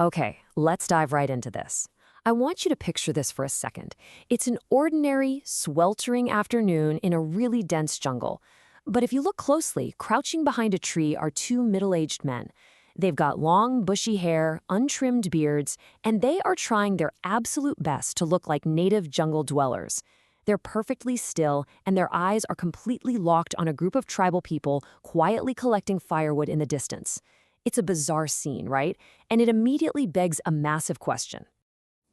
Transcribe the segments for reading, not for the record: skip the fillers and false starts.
Okay, let's dive right into this. I want you to picture this for a second. It's an ordinary, sweltering afternoon in a really dense jungle. But if you look closely, crouching behind a tree are two middle-aged men. They've got long, bushy hair, untrimmed beards, and they are trying their absolute best to look like native jungle dwellers. They're perfectly still, and their eyes are completely locked on a group of tribal people quietly collecting firewood in the distance. It's a bizarre scene, right? And it immediately begs a massive question.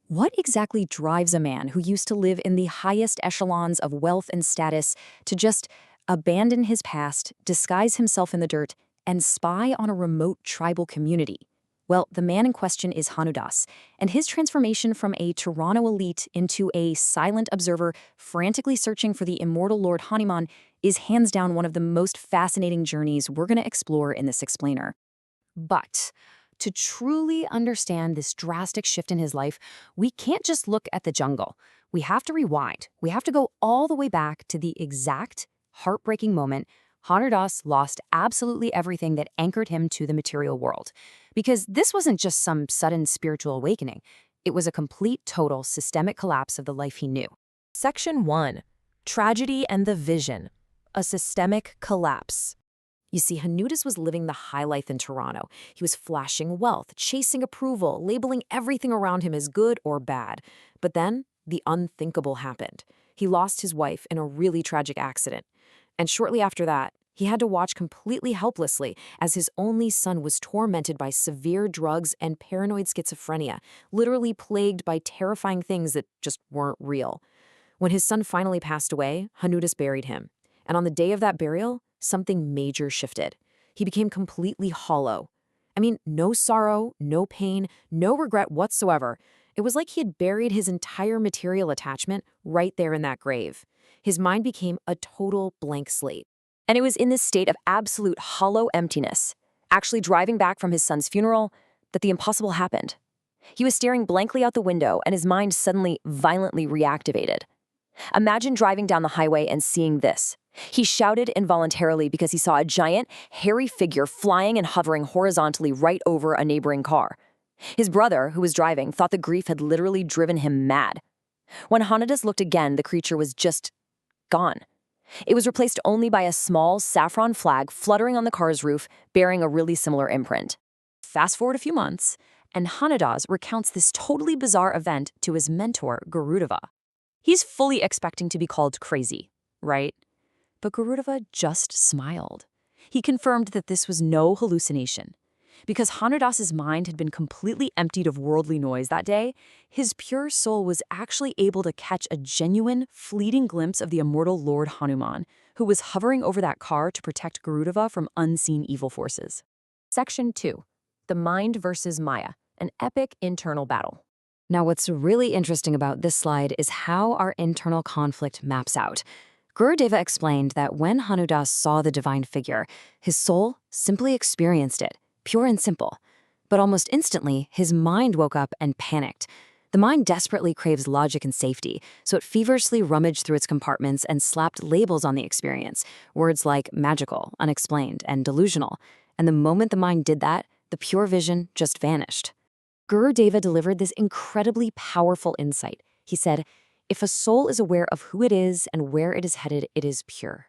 What exactly drives a man who used to live in the highest echelons of wealth and status to just abandon his past, disguise himself in the dirt, and spy on a remote tribal community? Well, the man in question is Hanudas, and his transformation from a Toronto elite into a silent observer frantically searching for the immortal Lord Hanuman is hands down one of the most fascinating journeys we're going to explore in this explainer. But to truly understand this drastic shift in his life, we can't just look at the jungle. We have to rewind. We have to go all the way back to the exact heartbreaking moment Hanudas lost absolutely everything that anchored him to the material world. Because this wasn't just some sudden spiritual awakening. It was a complete, total, systemic collapse of the life he knew. Section 1. Tragedy and the Vision. A systemic collapse. You see, Hanudas was living the high life in Toronto. He was flashing wealth, chasing approval, labeling everything around him as good or bad. But then, the unthinkable happened. He lost his wife in a really tragic accident. And shortly after that, he had to watch completely helplessly as his only son was tormented by severe drugs and paranoid schizophrenia, literally plagued by terrifying things that just weren't real. When his son finally passed away, Hanudas buried him. And on the day of that burial, something major shifted. He became completely hollow. I mean, no sorrow, no pain, no regret whatsoever. It was like he had buried his entire material attachment right there in that grave. His mind became a total blank slate. And it was in this state of absolute hollow emptiness, actually driving back from his son's funeral, that the impossible happened. He was staring blankly out the window, and his mind suddenly violently reactivated. Imagine driving down the highway and seeing this. He shouted involuntarily because he saw a giant, hairy figure flying and hovering horizontally right over a neighboring car. His brother, who was driving, thought the grief had literally driven him mad. When Hanudas looked again, the creature was just gone. It was replaced only by a small saffron flag fluttering on the car's roof, bearing a really similar imprint. Fast forward a few months, and Hanudas recounts this totally bizarre event to his mentor, Gurudeva. He's fully expecting to be called crazy, right? But Gurudeva just smiled. He confirmed that this was no hallucination. Because Hanudas's mind had been completely emptied of worldly noise that day, his pure soul was actually able to catch a genuine, fleeting glimpse of the immortal Lord Hanuman, who was hovering over that car to protect Gurudeva from unseen evil forces. Section 2. The Mind versus Maya, an epic internal battle. Now, what's really interesting about this slide is how our internal conflict maps out. Gurudeva explained that when Hanudas saw the divine figure, his soul simply experienced it, pure and simple. But almost instantly, his mind woke up and panicked. The mind desperately craves logic and safety, so it feverishly rummaged through its compartments and slapped labels on the experience, words like magical, unexplained, and delusional. And the moment the mind did that, the pure vision just vanished. Gurudeva delivered this incredibly powerful insight. He said, if a soul is aware of who it is and where it is headed, it is pure.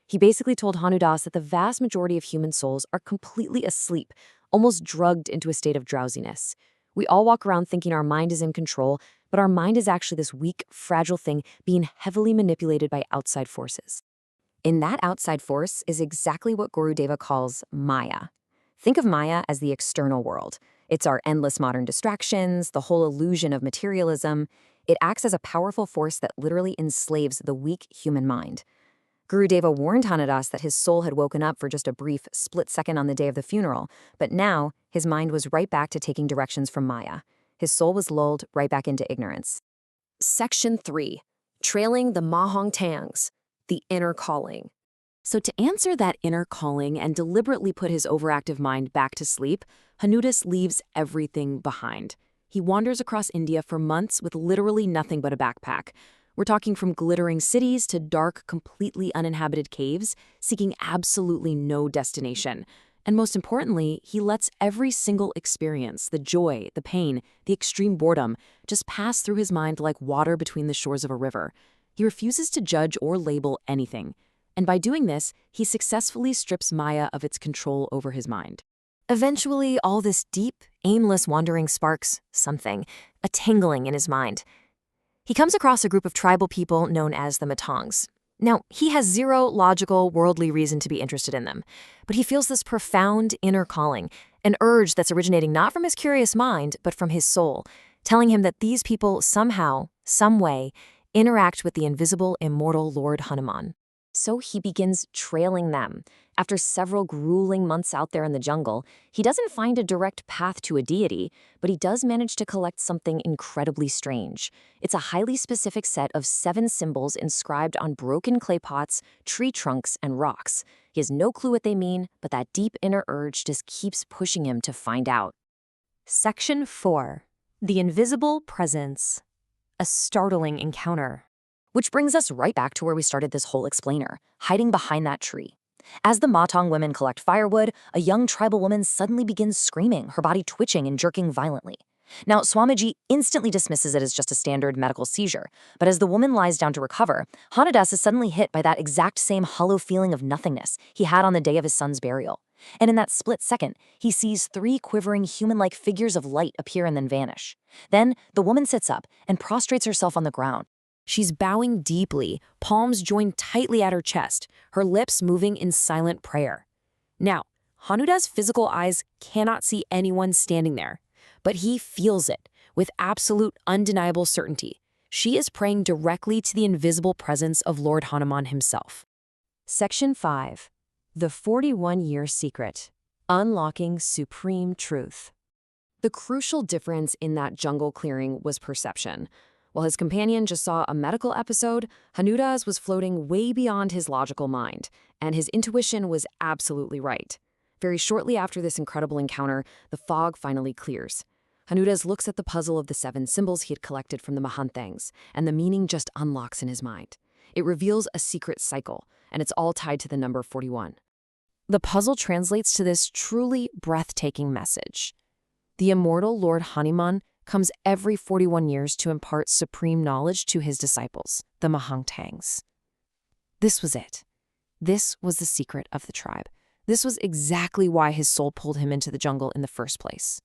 He basically told Hanudas that the vast majority of human souls are completely asleep, almost drugged into a state of drowsiness. We all walk around thinking our mind is in control, but our mind is actually this weak, fragile thing being heavily manipulated by outside forces. And that outside force is exactly what Gurudeva calls Maya. Think of Maya as the external world. It's our endless modern distractions, the whole illusion of materialism. It acts as a powerful force that literally enslaves the weak human mind. Gurudeva warned Hanudas that his soul had woken up for just a brief split second on the day of the funeral, but now his mind was right back to taking directions from Maya. His soul was lulled right back into ignorance. Section 3. Trailing the Mahong Tangs, the inner calling. So to answer that inner calling and deliberately put his overactive mind back to sleep, Hanudas leaves everything behind. He wanders across India for months with literally nothing but a backpack. We're talking from glittering cities to dark, completely uninhabited caves, seeking absolutely no destination. And most importantly, he lets every single experience, the joy, the pain, the extreme boredom, just pass through his mind like water between the shores of a river. He refuses to judge or label anything. And by doing this, he successfully strips Maya of its control over his mind. Eventually, all this deep, aimless wandering sparks something, a tingling in his mind. He comes across a group of tribal people known as the Matongs. Now, he has zero logical, worldly reason to be interested in them, but he feels this profound inner calling, an urge that's originating not from his curious mind, but from his soul, telling him that these people somehow, some way, interact with the invisible, immortal Lord Hanuman. So he begins trailing them. After several grueling months out there in the jungle, he doesn't find a direct path to a deity, but he does manage to collect something incredibly strange. It's a highly specific set of 7 symbols inscribed on broken clay pots, tree trunks, and rocks. He has no clue what they mean, but that deep inner urge just keeps pushing him to find out. Section 4. The Invisible Presence. A startling encounter. Which brings us right back to where we started this whole explainer, hiding behind that tree. As the Matong women collect firewood, a young tribal woman suddenly begins screaming, her body twitching and jerking violently. Now, Swamiji instantly dismisses it as just a standard medical seizure, but as the woman lies down to recover, Hanudas is suddenly hit by that exact same hollow feeling of nothingness he had on the day of his son's burial. And in that split second, he sees 3 quivering human-like figures of light appear and then vanish. Then, the woman sits up and prostrates herself on the ground. She's bowing deeply, palms joined tightly at her chest, her lips moving in silent prayer. Now, Hanuda's physical eyes cannot see anyone standing there, but he feels it with absolute, undeniable certainty. She is praying directly to the invisible presence of Lord Hanuman himself. Section 5. The 41-Year Secret. Unlocking Supreme Truth. The crucial difference in that jungle clearing was perception. While his companion just saw a medical episode, Hanudas was floating way beyond his logical mind, and his intuition was absolutely right. Very shortly after this incredible encounter, the fog finally clears. Hanudas looks at the puzzle of the 7 symbols he had collected from the Mahanthangs, and the meaning just unlocks in his mind. It reveals a secret cycle, and it's all tied to the number 41. The puzzle translates to this truly breathtaking message. The immortal Lord Hanuman comes every 41 years to impart supreme knowledge to his disciples, the Mahanthangs. This was it. This was the secret of the tribe. This was exactly why his soul pulled him into the jungle in the first place.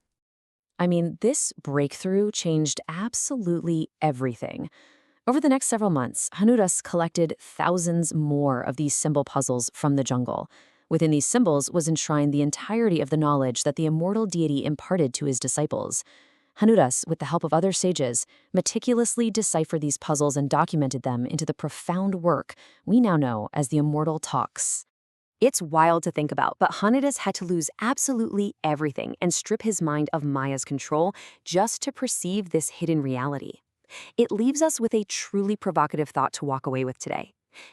I mean, this breakthrough changed absolutely everything. Over the next several months, Hanudas collected thousands more of these symbol puzzles from the jungle. Within these symbols was enshrined the entirety of the knowledge that the immortal deity imparted to his disciples. Hanudas, with the help of other sages, meticulously deciphered these puzzles and documented them into the profound work we now know as the Immortal Talks. It's wild to think about, but Hanudas had to lose absolutely everything and strip his mind of Maya's control just to perceive this hidden reality. It leaves us with a truly provocative thought to walk away with today.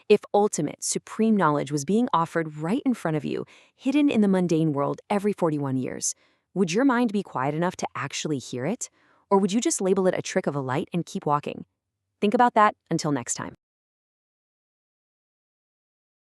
If ultimate, supreme knowledge was being offered right in front of you, hidden in the mundane world every 41 years, would your mind be quiet enough to actually hear it? Or would you just label it a trick of a light and keep walking? Think about that until next time.